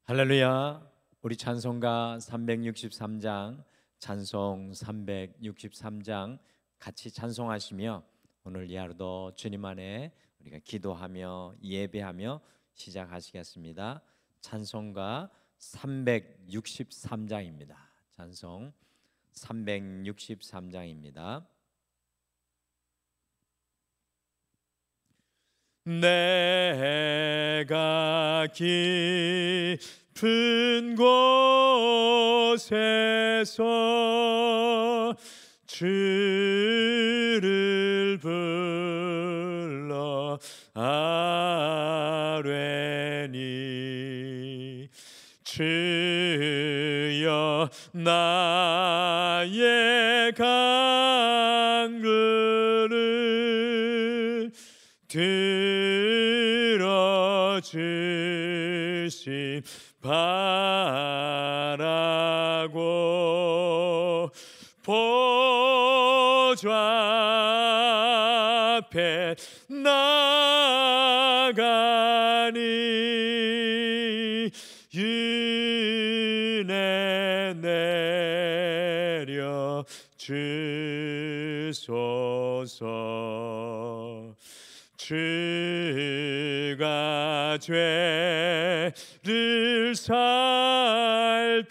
할렐루야. 우리 찬송가 363장, 찬송 363장 같이 찬송하시며 오늘 이 하루도 주님 안에 우리가 기도하며 예배하며 시작하시겠습니다. 찬송가 363장입니다. 찬송 363장입니다. 내가 깊은 곳에서 주를 불러 아뢰니 주여 나의 간구를 들어주심 바라고 보좌 앞에 나가니 은혜 내려 주소서. 주가 죄를 살피면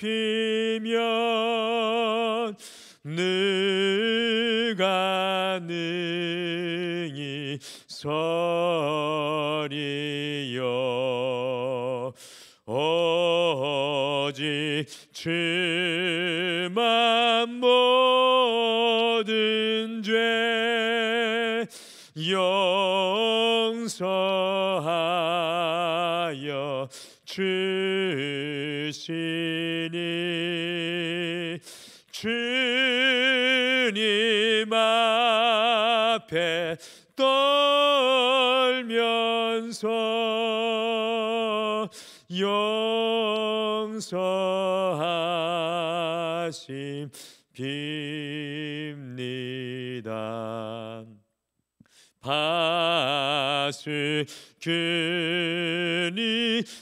누가 능히 서리요. 오직 주만 모든 죄 용서하여 주시니 주님 앞에 떨면서 용서하심 빕니다. 파수꾼이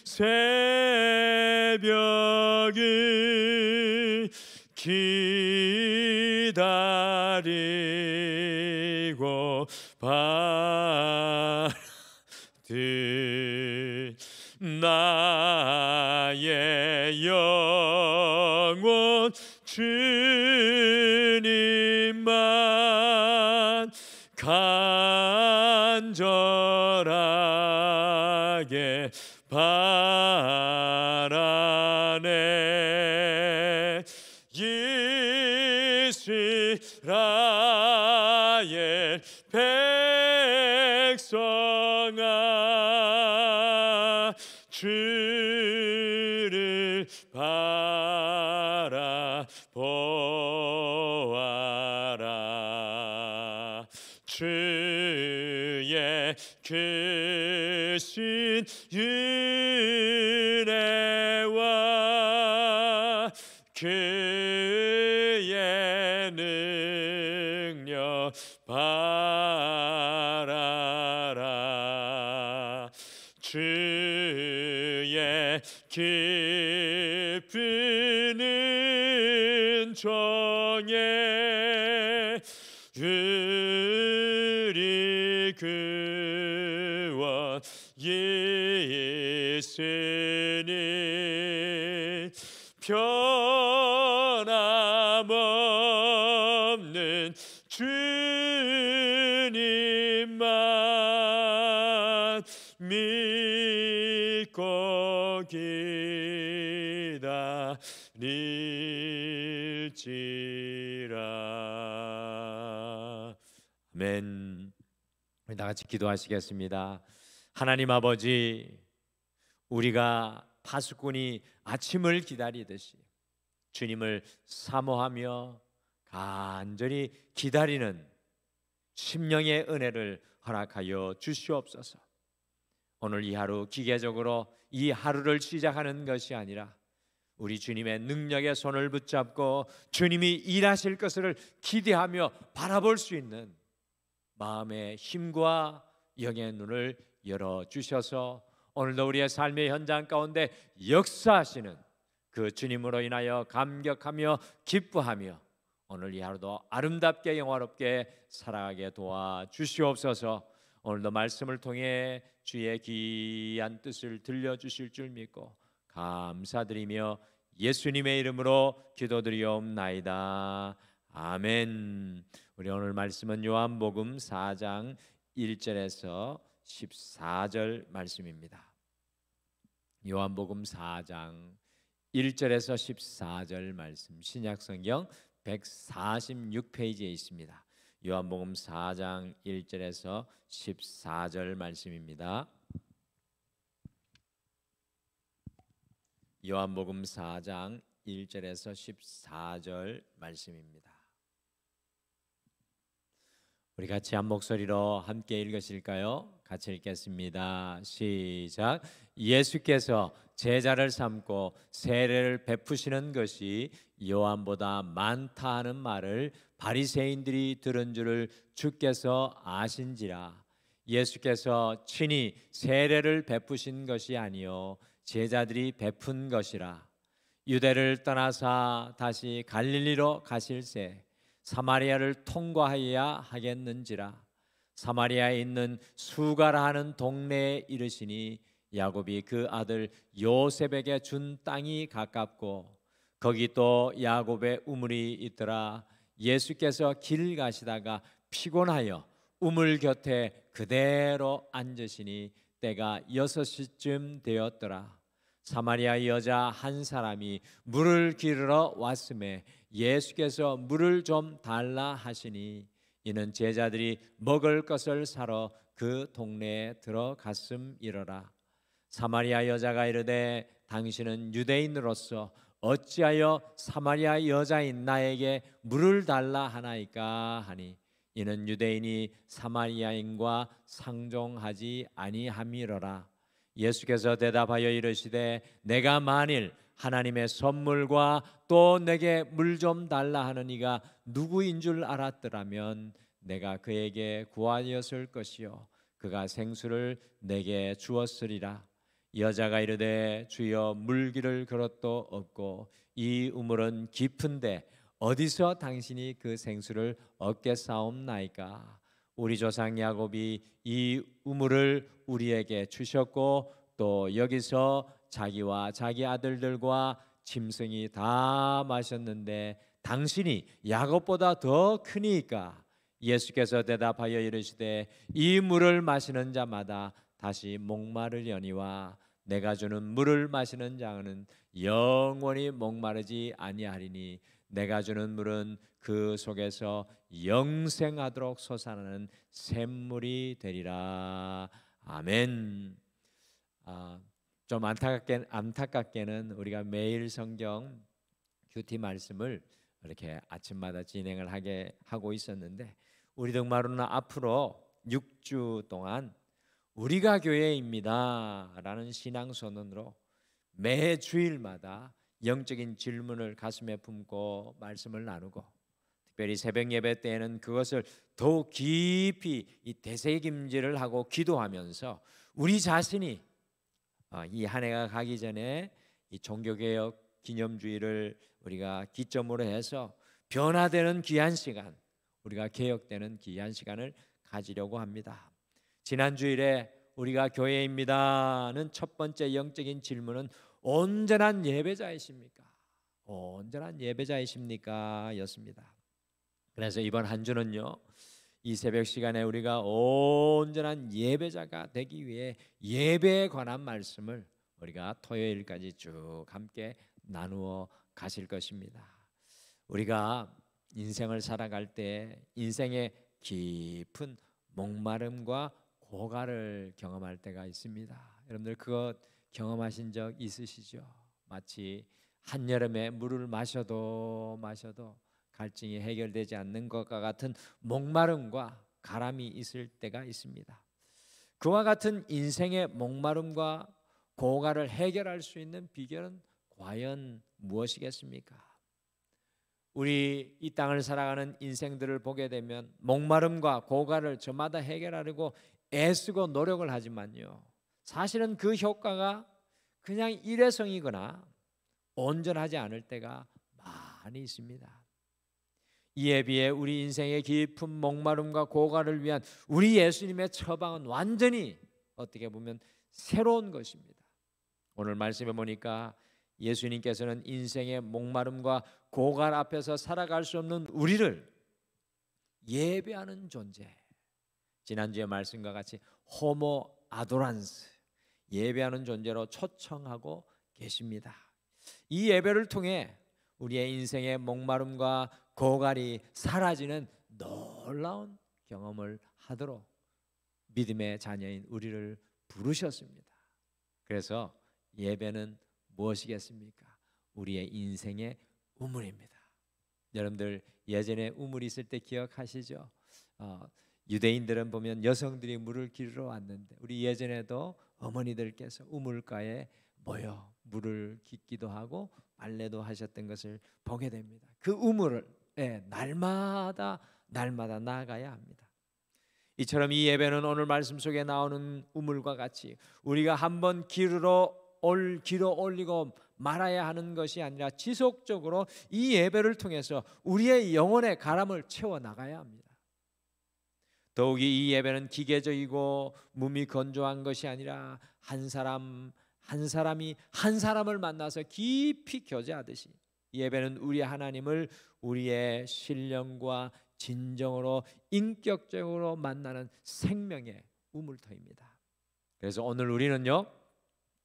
새벽을 기다리고 받은 나의 영혼 주님만 간절하게 바라네. 이스라엘 백성아 주를 바라보아라. 주의 크신 은혜와 그의 능력 바라라. 주의 깊은 은총에 우리 구원 있으니 변함없는 주님만 믿고 기다릴지라. 아멘. 우리 다 같이 기도하시겠습니다. 하나님 아버지, 우리가 파수꾼이 아침을 기다리듯이 주님을 사모하며 간절히 기다리는 심령의 은혜를 허락하여 주시옵소서. 오늘 이 하루 기계적으로 이 하루를 시작하는 것이 아니라 우리 주님의 능력의 손을 붙잡고 주님이 일하실 것을 기대하며 바라볼 수 있는 마음의 힘과 영의 눈을 열어주셔서 오늘도 우리의 삶의 현장 가운데 역사하시는 그 주님으로 인하여 감격하며 기뻐하며 오늘 이 하루도 아름답게 영화롭게 살아가게 도와주시옵소서. 오늘도 말씀을 통해 주의 귀한 뜻을 들려주실 줄 믿고 감사드리며 예수님의 이름으로 기도드리옵나이다. 아멘. 우리 오늘 말씀은 요한복음 4장 1절에서 14절 말씀입니다. 요한복음 4장 1절에서 14절 말씀, 신약성경 146페이지에 있습니다. 요한복음 4장 1절에서 14절 말씀입니다. 요한복음 4장 1절에서 14절 말씀입니다. 우리 같이 한 목소리로 함께 읽으실까요? 같이 읽겠습니다. 시작. 예수께서 제자를 삼고 세례를 베푸시는 것이 요한보다 많다 하는 말을 바리새인들이 들은 줄을 주께서 아신지라. 예수께서 친히 세례를 베푸신 것이 아니요 제자들이 베푼 것이라. 유대를 떠나사 다시 갈릴리로 가실새 사마리아를 통과하여야 하겠는지라. 사마리아에 있는 수가라 하는 동네에 이르시니 야곱이 그 아들 요셉에게 준 땅이 가깝고 거기 또 야곱의 우물이 있더라. 예수께서 길 가시다가 피곤하여 우물 곁에 그대로 앉으시니 때가 6시쯤 되었더라. 사마리아 여자 한 사람이 물을 기르러 왔음에 예수께서 물을 좀 달라 하시니 이는 제자들이 먹을 것을 사러 그 동네에 들어갔음이러라. 사마리아 여자가 이르되 당신은 유대인으로서 어찌하여 사마리아 여자인 나에게 물을 달라 하나이까 하니 이는 유대인이 사마리아인과 상종하지 아니함이러라. 예수께서 대답하여 이르시되 내가 만일 하나님의 선물과 또 내게 물 좀 달라 하는 이가 누구인 줄 알았더라면 내가 그에게 구하였을 것이요 그가 생수를 내게 주었으리라. 여자가 이르되 주여 물기를 그릇도 없고 이 우물은 깊은데 어디서 당신이 그 생수를 얻겠사옵나이까. 우리 조상 야곱이 이 우물을 우리에게 주셨고 또 여기서 자기와 자기 아들들과 짐승이 다 마셨는데 당신이 야곱보다 더 크니까. 예수께서 대답하여 이르시되 이 물을 마시는 자마다 다시 목마르려니와 내가 주는 물을 마시는 자는 영원히 목마르지 아니하리니 내가 주는 물은 그 속에서 영생하도록 솟아나는 샘물이 되리라. 아멘. 좀 안타깝게는 우리가 매일 성경 큐티 말씀을 이렇게 아침마다 진행을 하고 있었는데 우리 동마루는 앞으로 6주 동안 우리가 교회입니다 라는 신앙선언으로 매 주일마다 영적인 질문을 가슴에 품고 말씀을 나누고 특별히 새벽 예배 때에는 그것을 더욱 깊이 이 되새김질을 하고 기도하면서 우리 자신이 이 한 해가 가기 전에 이 종교개혁 기념주의를 우리가 기점으로 해서 변화되는 귀한 시간, 우리가 개혁되는 귀한 시간을 가지려고 합니다. 지난 주일에 우리가 교회입니다는 첫 번째 영적인 질문은 온전한 예배자이십니까? 온전한 예배자이십니까? 였습니다. 그래서 이번 한 주는요, 이 새벽 시간에 우리가 온전한 예배자가 되기 위해 예배에 관한 말씀을 우리가 토요일까지 쭉 함께 나누어 가실 것입니다. 우리가 인생을 살아갈 때 인생의 깊은 목마름과 고갈을 경험할 때가 있습니다. 여러분들 그것 경험하신 적 있으시죠? 마치 한여름에 물을 마셔도 갈증이 해결되지 않는 것과 같은 목마름과 가람이 있을 때가 있습니다. 그와 같은 인생의 목마름과 고갈을 해결할 수 있는 비결은 과연 무엇이겠습니까? 우리 이 땅을 살아가는 인생들을 보게 되면 목마름과 고갈을 저마다 해결하려고 애쓰고 노력을 하지만요, 사실은 그 효과가 그냥 일회성이거나 온전하지 않을 때가 많이 있습니다. 이에 비해 우리 인생의 깊은 목마름과 고갈을 위한 우리 예수님의 처방은 완전히 어떻게 보면 새로운 것입니다. 오늘 말씀해 보니까 예수님께서는 인생의 목마름과 고갈 앞에서 살아갈 수 없는 우리를 예배하는 존재, 지난주의 말씀과 같이 호모 아도란스, 예배하는 존재로 초청하고 계십니다. 이 예배를 통해 우리의 인생의 목마름과 고갈이 사라지는 놀라운 경험을 하도록 믿음의 자녀인 우리를 부르셨습니다. 그래서 예배는 무엇이겠습니까? 우리의 인생의 우물입니다. 여러분들 예전에 우물이 있을 때 기억하시죠? 유대인들은 보면 여성들이 물을 기르러 왔는데 우리 예전에도 어머니들께서 우물가에 모여 물을 깃기도 하고 빨래도 하셨던 것을 보게 됩니다. 그 우물을 날마다 나아가야 합니다. 이처럼 이 예배는 오늘 말씀 속에 나오는 우물과 같이 우리가 한번 기르러 올리고 말아야 하는 것이 아니라 지속적으로 이 예배를 통해서 우리의 영혼의 가람을 채워 나가야 합니다. 더욱이 이 예배는 기계적이고 몸이 건조한 것이 아니라 한 사람이 한 사람을 만나서 깊이 교제하듯이 예배는 우리 하나님을 우리의 신령과 진정으로 인격적으로 만나는 생명의 우물터입니다. 그래서 오늘 우리는요,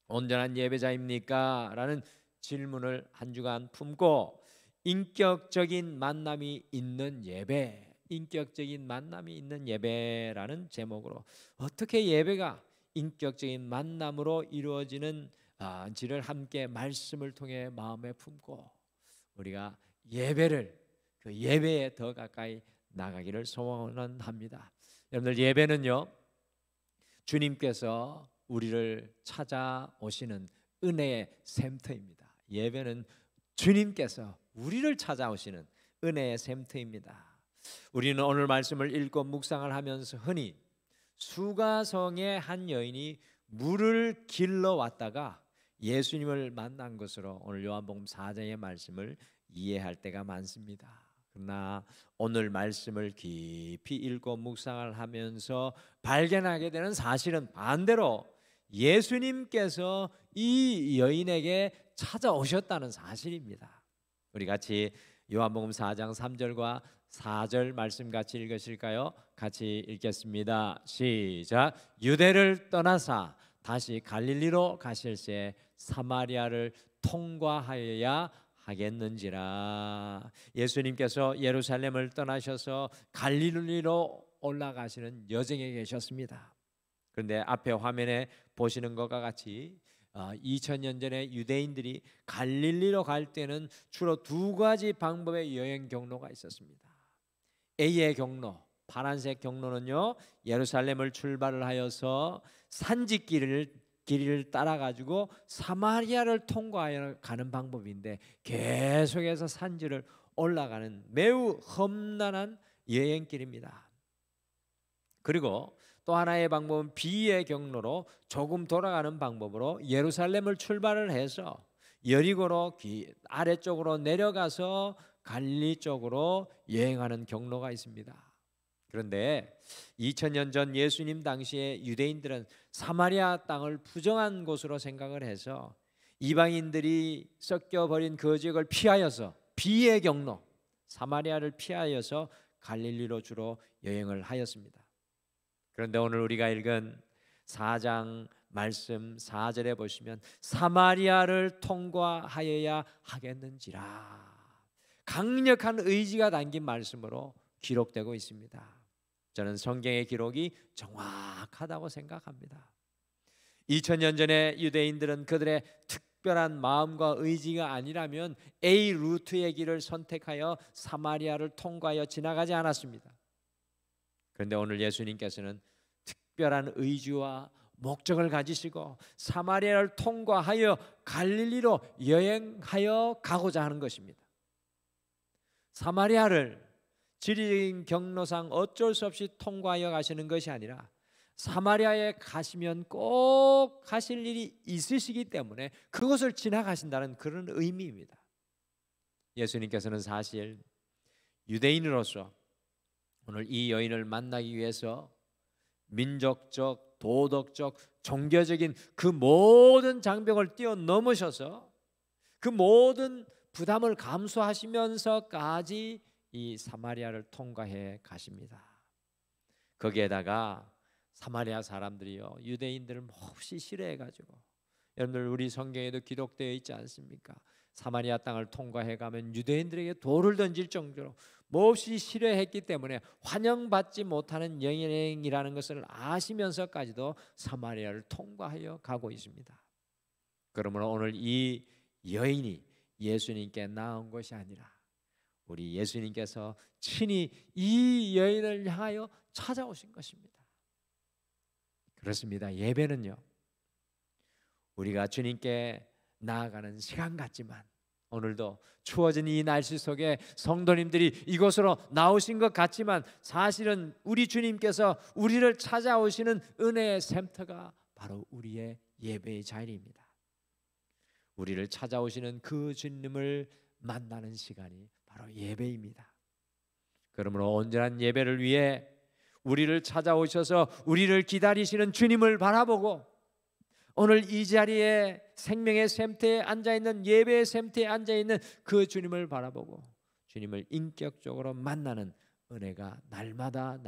온전한 예배자입니까? 라는 질문을 한 주간 품고 인격적인 만남이 있는 예배, 인격적인 만남이 있는 예배라는 제목으로 어떻게 예배가 인격적인 만남으로 이루어지는지를 함께 말씀을 통해 마음에 품고 우리가 예배를 그 예배에 더 가까이 나가기를 소원합니다. 여러분들 예배는요, 주님께서 우리를 찾아오시는 은혜의 샘터입니다. 예배는 주님께서 우리를 찾아오시는 은혜의 샘터입니다. 우리는 오늘 말씀을 읽고 묵상을 하면서 흔히 수가성의 한 여인이 물을 길러 왔다가 예수님을 만난 것으로 오늘 요한복음 4장의 말씀을 이해할 때가 많습니다. 그러나 오늘 말씀을 깊이 읽고 묵상을 하면서 발견하게 되는 사실은 반대로 예수님께서 이 여인에게 찾아오셨다는 사실입니다. 우리 같이 요한복음 4장 3절과 4절 말씀 같이 읽으실까요? 같이 읽겠습니다. 시작. 유대를 떠나사 다시 갈릴리로 가실새 사마리아를 통과하여야 하겠는지라. 예수님께서 예루살렘을 떠나셔서 갈릴리로 올라가시는 여정에 계셨습니다. 그런데 앞에 화면에 보시는 것과 같이 2000년 전에 유대인들이 갈릴리로 갈 때는 주로 두 가지 방법의 여행 경로가 있었습니다. A의 경로, 파란색 경로는요, 예루살렘을 출발을 하여서 산지길을 따라 가지고 사마리아를 통과하여 가는 방법인데 계속해서 산지를 올라가는 매우 험난한 여행길입니다. 그리고 또 하나의 방법은 B의 경로로 조금 돌아가는 방법으로 예루살렘을 출발을 해서 여리고로 아래쪽으로 내려가서 갈릴리 쪽으로 여행하는 경로가 있습니다. 그런데 2000년 전 예수님 당시에 유대인들은 사마리아 땅을 부정한 곳으로 생각을 해서 이방인들이 섞여버린 그 지역을 피하여서 B의 경로 사마리아를 피하여서 갈릴리로 주로 여행을 하였습니다. 그런데 오늘 우리가 읽은 4장 말씀 4절에 보시면 사마리아를 통과하여야 하겠는지라 강력한 의지가 담긴 말씀으로 기록되고 있습니다. 저는 성경의 기록이 정확하다고 생각합니다. 2000년 전에 유대인들은 그들의 특별한 마음과 의지가 아니라면 A 루트의 길을 선택하여 사마리아를 통과하여 지나가지 않았습니다. 그런데 오늘 예수님께서는 특별한 의지와 목적을 가지시고 사마리아를 통과하여 갈릴리로 여행하여 가고자 하는 것입니다. 사마리아를 지리적인 경로상 어쩔 수 없이 통과하여 가시는 것이 아니라 사마리아에 가시면 꼭 하실 일이 있으시기 때문에 그것을 지나가신다는 그런 의미입니다. 예수님께서는 사실 유대인으로서 오늘 이 여인을 만나기 위해서 민족적, 도덕적, 종교적인 그 모든 장벽을 뛰어넘으셔서 그 모든 부담을 감수하시면서까지 이 사마리아를 통과해 가십니다. 거기에다가 사마리아 사람들이요, 유대인들을 몹시 싫어해가지고, 여러분들 우리 성경에도 기록되어 있지 않습니까? 사마리아 땅을 통과해 가면 유대인들에게 돌을 던질 정도로 몹시 싫어했기 때문에 환영받지 못하는 여행이라는 것을 아시면서까지도 사마리아를 통과하여 가고 있습니다. 그러므로 오늘 이 여인이 예수님께 나온 것이 아니라 우리 예수님께서 친히 이 여인을 향하여 찾아오신 것입니다. 그렇습니다. 예배는요, 우리가 주님께 나아가는 시간 같지만 오늘도 추워진 이 날씨 속에 성도님들이 이곳으로 나오신 것 같지만 사실은 우리 주님께서 우리를 찾아오시는 은혜의 샘터가 바로 우리의 예배의 자리입니다. 우리를 찾아오시는 그 주님을 만나는 시간이 바로 예배입니다. 그러므로 온전한 예배를 위해 우리를 찾아오셔서 우리를 기다리시는 주님을 바라보고 오늘 이 자리에 생명의 샘터에 앉아있는, 예배의 샘터에 앉아있는 그 주님을 바라보고 주님을 인격적으로 만나는 은혜가 날마다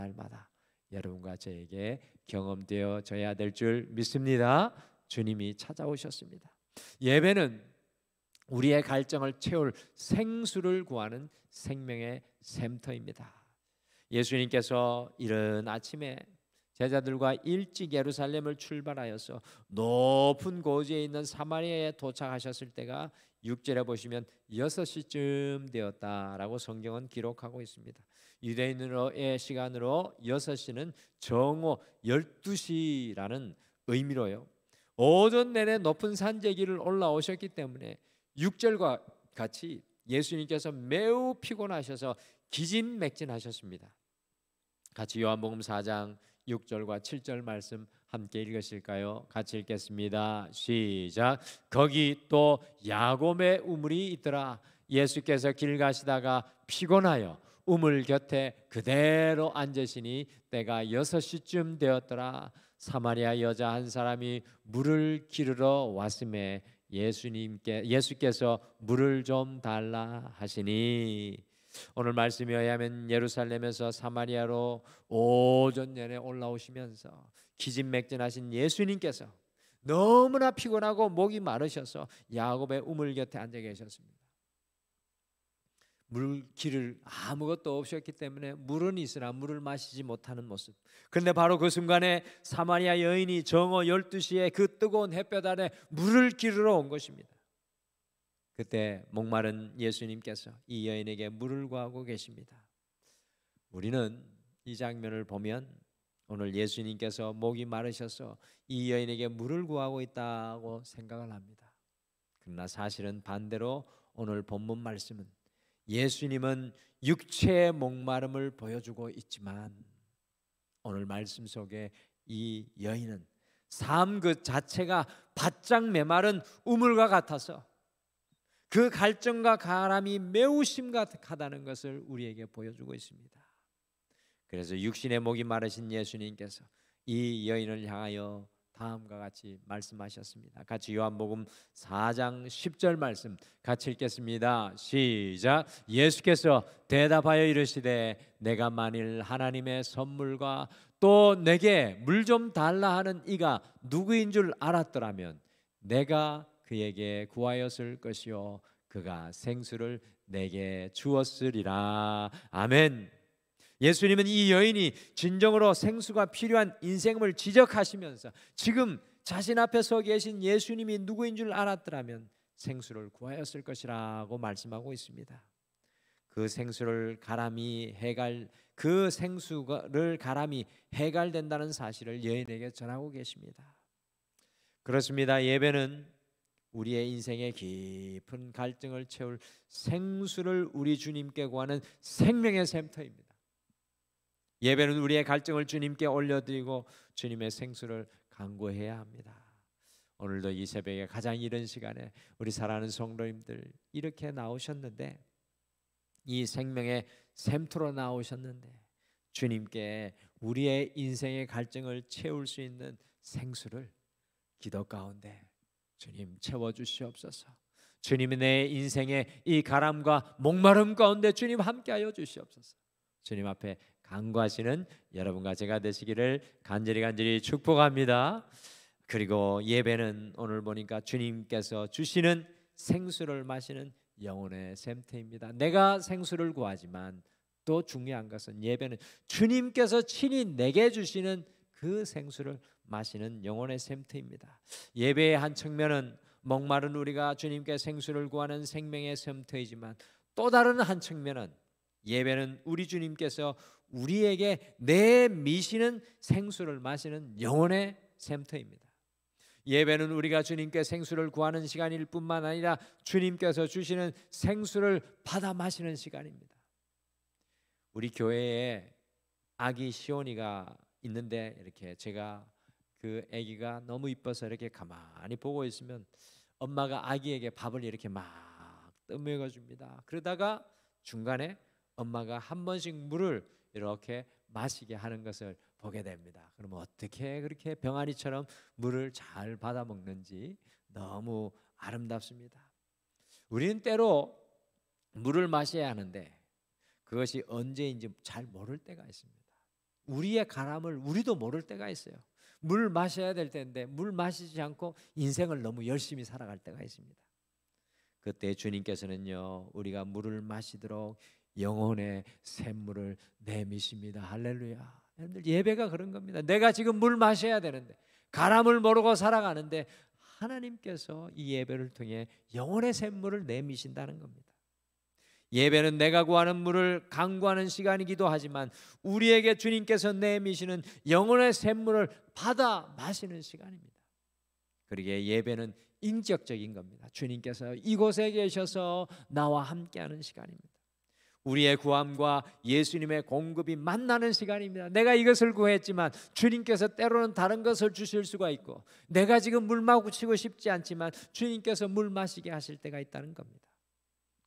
여러분과 저에게 경험되어져야 될 줄 믿습니다. 주님이 찾아오셨습니다. 예배는 우리의 갈증을 채울 생수를 구하는 생명의 샘터입니다. 예수님께서 이른 아침에 제자들과 일찍 예루살렘을 출발하여서 높은 고지에 있는 사마리아에 도착하셨을 때가 6절에 보시면 6시쯤 되었다라고 성경은 기록하고 있습니다. 유대인으로의 시간으로 6시는 정오 12시라는 의미로요, 오전 내내 높은 산제기를 올라오셨기 때문에 6절과 같이 예수님께서 매우 피곤하셔서 기진맥진하셨습니다. 같이 요한복음 4장 6절과 7절 말씀 함께 읽으실까요? 같이 읽겠습니다. 시작. 거기 또 야곱의 우물이 있더라. 예수께서 길 가시다가 피곤하여 우물 곁에 그대로 앉으시니 때가 6시쯤 되었더라. 사마리아 여자 한 사람이 물을 기르러 왔음에 예수께서 물을 좀 달라 하시니, 오늘 말씀에 의하면 예루살렘에서 사마리아로 오전 내내 올라오시면서 기진맥진하신 예수님께서 너무나 피곤하고 목이 마르셔서 야곱의 우물 곁에 앉아 계셨습니다. 물길을 아무것도 없었기 때문에 물은 있으나 물을 마시지 못하는 모습. 그런데 바로 그 순간에 사마리아 여인이 정오 12시에 그 뜨거운 햇볕 아래 물을 기르러 온 것입니다. 그때 목마른 예수님께서 이 여인에게 물을 구하고 계십니다. 우리는 이 장면을 보면 오늘 예수님께서 목이 마르셔서 이 여인에게 물을 구하고 있다고 생각을 합니다. 그러나 사실은 반대로 오늘 본문 말씀은 예수님은 육체의 목마름을 보여주고 있지만 오늘 말씀 속에 이 여인은 삶 그 자체가 바짝 메마른 우물과 같아서 그 갈증과 가람이 매우 심각하다는 것을 우리에게 보여주고 있습니다. 그래서 육신의 목이 마르신 예수님께서 이 여인을 향하여 다음과 같이 말씀하셨습니다. 같이 요한복음 4장 10절 말씀 같이 읽겠습니다. 시작. 예수께서 대답하여 이르시되 내가 만일 하나님의 선물과 또 내게 물 좀 달라 하는 이가 누구인 줄 알았더라면 내가 그에게 구하였을 것이요 그가 생수를 내게 주었으리라. 아멘. 예수님은 이 여인이 진정으로 생수가 필요한 인생을 지적하시면서 지금 자신 앞에 서 계신 예수님이 누구인 줄 알았더라면 생수를 구하였을 것이라고 말씀하고 있습니다. 그 생수를 가람이 해갈된다는 사실을 여인에게 전하고 계십니다. 그렇습니다. 예배는 우리의 인생의 깊은 갈증을 채울 생수를 우리 주님께 구하는 생명의 샘터입니다. 예배는 우리의 갈증을 주님께 올려드리고 주님의 생수를 간구해야 합니다. 오늘도 이 새벽에 가장 이른 시간에 우리 사랑하는 성도님들 이렇게 나오셨는데, 이 생명의 샘터로 나오셨는데, 주님께 우리의 인생의 갈증을 채울 수 있는 생수를 기도 가운데 주님 채워주시옵소서. 주님이 내 인생의 이 가람과 목마름 가운데 주님 함께하여 주시옵소서. 주님 앞에 간구하시는 여러분과 제가 되시기를 간절히 축복합니다. 그리고 예배는 오늘 보니까 주님께서 주시는 생수를 마시는 영혼의 샘터입니다. 내가 생수를 구하지만 또 중요한 것은 예배는 주님께서 친히 내게 주시는 그 생수를 마시는 영혼의 샘터입니다. 예배의 한 측면은 목마른 우리가 주님께 생수를 구하는 생명의 샘터이지만, 또 다른 한 측면은 예배는 우리 주님께서 우리에게 내미시는 생수를 마시는 영혼의 샘터입니다. 예배는 우리가 주님께 생수를 구하는 시간일 뿐만 아니라 주님께서 주시는 생수를 받아 마시는 시간입니다. 우리 교회에 아기 시온이가 있는데, 이렇게 제가 그 아기가 너무 이뻐서 이렇게 가만히 보고 있으면 엄마가 아기에게 밥을 이렇게 막 떠먹여 줍니다. 그러다가 중간에 엄마가 한 번씩 물을 이렇게 마시게 하는 것을 보게 됩니다. 그러면 어떻게 그렇게 병아리처럼 물을 잘 받아 먹는지 너무 아름답습니다. 우리는 때로 물을 마셔야 하는데 그것이 언제인지 잘 모를 때가 있습니다. 우리의 가람을 우리도 모를 때가 있어요. 물 마셔야 될 때인데 물 마시지 않고 인생을 너무 열심히 살아갈 때가 있습니다. 그때 주님께서는요, 우리가 물을 마시도록 영혼의 샘물을 내미십니다. 할렐루야. 여러분들, 예배가 그런 겁니다. 내가 지금 물 마셔야 되는데 가람을 모르고 살아가는데 하나님께서 이 예배를 통해 영혼의 샘물을 내미신다는 겁니다. 예배는 내가 구하는 물을 간구하는 시간이기도 하지만 우리에게 주님께서 내미시는 영혼의 샘물을 받아 마시는 시간입니다. 그러기에 예배는 인격적인 겁니다. 주님께서 이곳에 계셔서 나와 함께하는 시간입니다. 우리의 구함과 예수님의 공급이 만나는 시간입니다. 내가 이것을 구했지만 주님께서 때로는 다른 것을 주실 수가 있고, 내가 지금 물 마시고 싶지 않지만 주님께서 물 마시게 하실 때가 있다는 겁니다.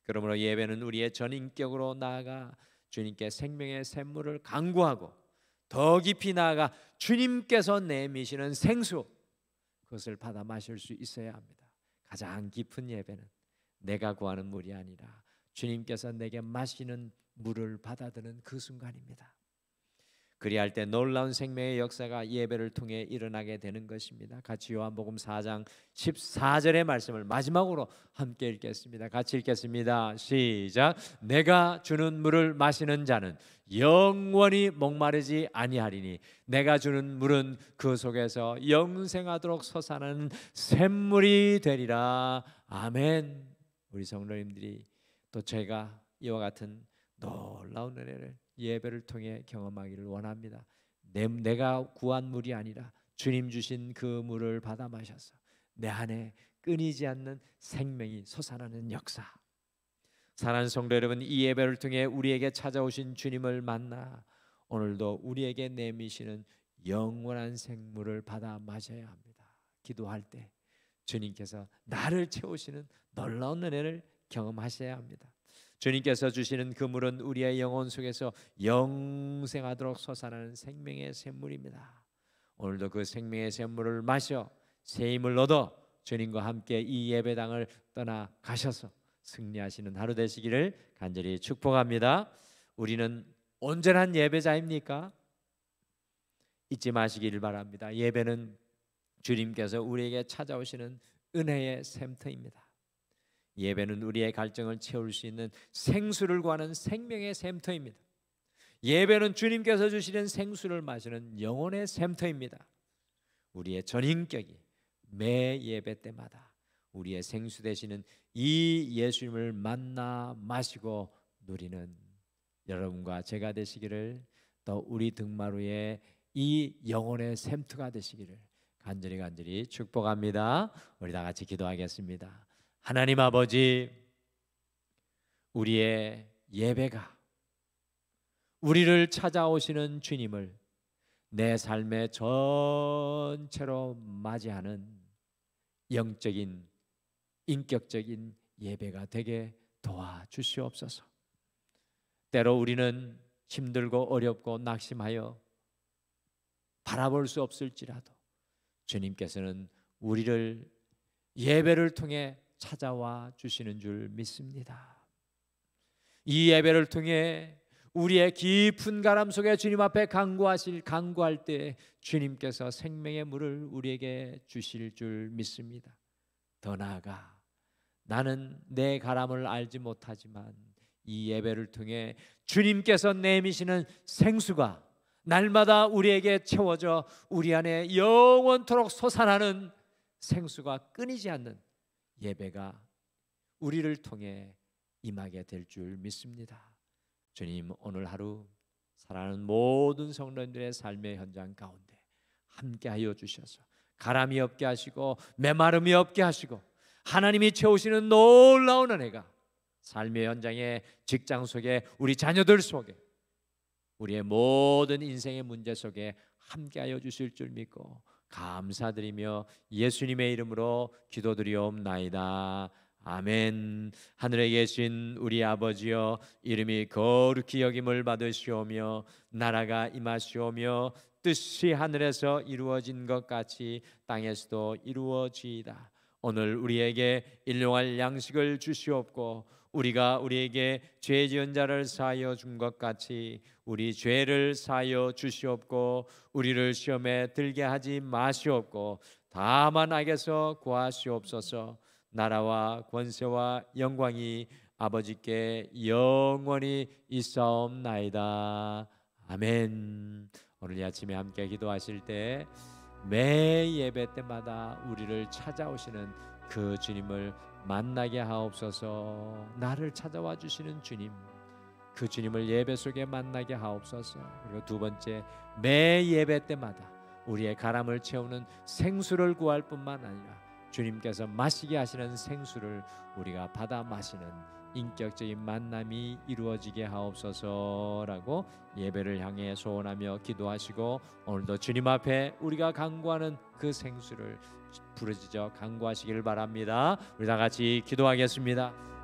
그러므로 예배는 우리의 전인격으로 나아가 주님께 생명의 샘물을 간구하고 더 깊이 나아가 주님께서 내미시는 생수, 그것을 받아 마실 수 있어야 합니다. 가장 깊은 예배는 내가 구하는 물이 아니라 주님께서 내게 마시는 물을 받아드는 그 순간입니다. 그리할 때 놀라운 생명의 역사가 예배를 통해 일어나게 되는 것입니다. 같이 요한복음 4장 14절의 말씀을 마지막으로 함께 읽겠습니다. 같이 읽겠습니다. 시작. 내가 주는 물을 마시는 자는 영원히 목마르지 아니하리니 내가 주는 물은 그 속에서 영생하도록 솟아나는 샘물이 되리라. 아멘. 우리 성도님들이 또 제가 이와 같은 놀라운 은혜를 예배를 통해 경험하기를 원합니다. 내가 구한 물이 아니라 주님 주신 그 물을 받아 마셔서 내 안에 끊이지 않는 생명이 솟아나는 역사. 사랑하는 성도 여러분, 이 예배를 통해 우리에게 찾아오신 주님을 만나 오늘도 우리에게 내미시는 영원한 생물을 받아 마셔야 합니다. 기도할 때 주님께서 나를 채우시는 놀라운 은혜를 경험하셔야 합니다. 주님께서 주시는 그 물은 우리의 영혼 속에서 영생하도록 솟아나는 생명의 샘물입니다. 오늘도 그 생명의 샘물을 마셔 새 힘을 얻어 주님과 함께 이 예배당을 떠나 가셔서 승리하시는 하루 되시기를 간절히 축복합니다. 우리는 온전한 예배자입니까? 잊지 마시기를 바랍니다. 예배는 주님께서 우리에게 찾아오시는 은혜의 샘터입니다. 예배는 우리의 갈증을 채울 수 있는 생수를 구하는 생명의 샘터입니다. 예배는 주님께서 주시는 생수를 마시는 영혼의 샘터입니다. 우리의 전인격이 매 예배 때마다 우리의 생수 되시는 이 예수님을 만나 마시고 누리는 여러분과 제가 되시기를, 또 우리 등마루에 이 영혼의 샘터가 되시기를 간절히 축복합니다. 우리 다 같이 기도하겠습니다. 하나님 아버지, 우리의 예배가 우리를 찾아오시는 주님을 내 삶의 전체로 맞이하는 영적인 인격적인 예배가 되게 도와주시옵소서. 때로 우리는 힘들고 어렵고 낙심하여 바라볼 수 없을지라도 주님께서는 우리를 예배를 통해 찾아와 주시는 줄 믿습니다. 이 예배를 통해 우리의 깊은 가람 속에 주님 앞에 간구할 때 주님께서 생명의 물을 우리에게 주실 줄 믿습니다. 더 나아가 나는 내 가람을 알지 못하지만 이 예배를 통해 주님께서 내미시는 생수가 날마다 우리에게 채워져 우리 안에 영원토록 솟아나는 생수가 끊이지 않는 예배가 우리를 통해 임하게 될 줄 믿습니다. 주님, 오늘 하루 사랑하는 모든 성도님들의 삶의 현장 가운데 함께하여 주셔서 가람이 없게 하시고 메마름이 없게 하시고 하나님이 채우시는 놀라운 은혜가 삶의 현장에, 직장 속에, 우리 자녀들 속에, 우리의 모든 인생의 문제 속에 함께하여 주실 줄 믿고 감사드리며 예수님의 이름으로 기도드리옵나이다. 아멘. 하늘에 계신 우리 아버지여, 이름이 거룩히 여김을 받으시오며 나라가 임하시오며 뜻이 하늘에서 이루어진 것 같이 땅에서도 이루어지이다. 오늘 우리에게 일용할 양식을 주시옵고 우리가 우리에게 죄 지은 자를 사하여 준 것 같이 우리 죄를 사하여 주시옵고 우리를 시험에 들게 하지 마시옵고 다만 악에서 구하시옵소서. 나라와 권세와 영광이 아버지께 영원히 있사옵나이다. 아멘. 오늘 이 아침에 함께 기도하실 때 매 예배 때마다 우리를 찾아오시는 그 주님을 만나게 하옵소서. 나를 찾아와 주시는 주님, 그 주님을 예배 속에 만나게 하옵소서. 그리고 두 번째, 매 예배 때마다 우리의 가람을 채우는 생수를 구할 뿐만 아니라 주님께서 마시게 하시는 생수를 우리가 받아 마시는 인격적인 만남이 이루어지게 하옵소서라고 예배를 향해 소원하며 기도하시고 오늘도 주님 앞에 우리가 간구하는 그 생수를 부르짖어 간구하시기를 바랍니다. 우리 다 같이 기도하겠습니다.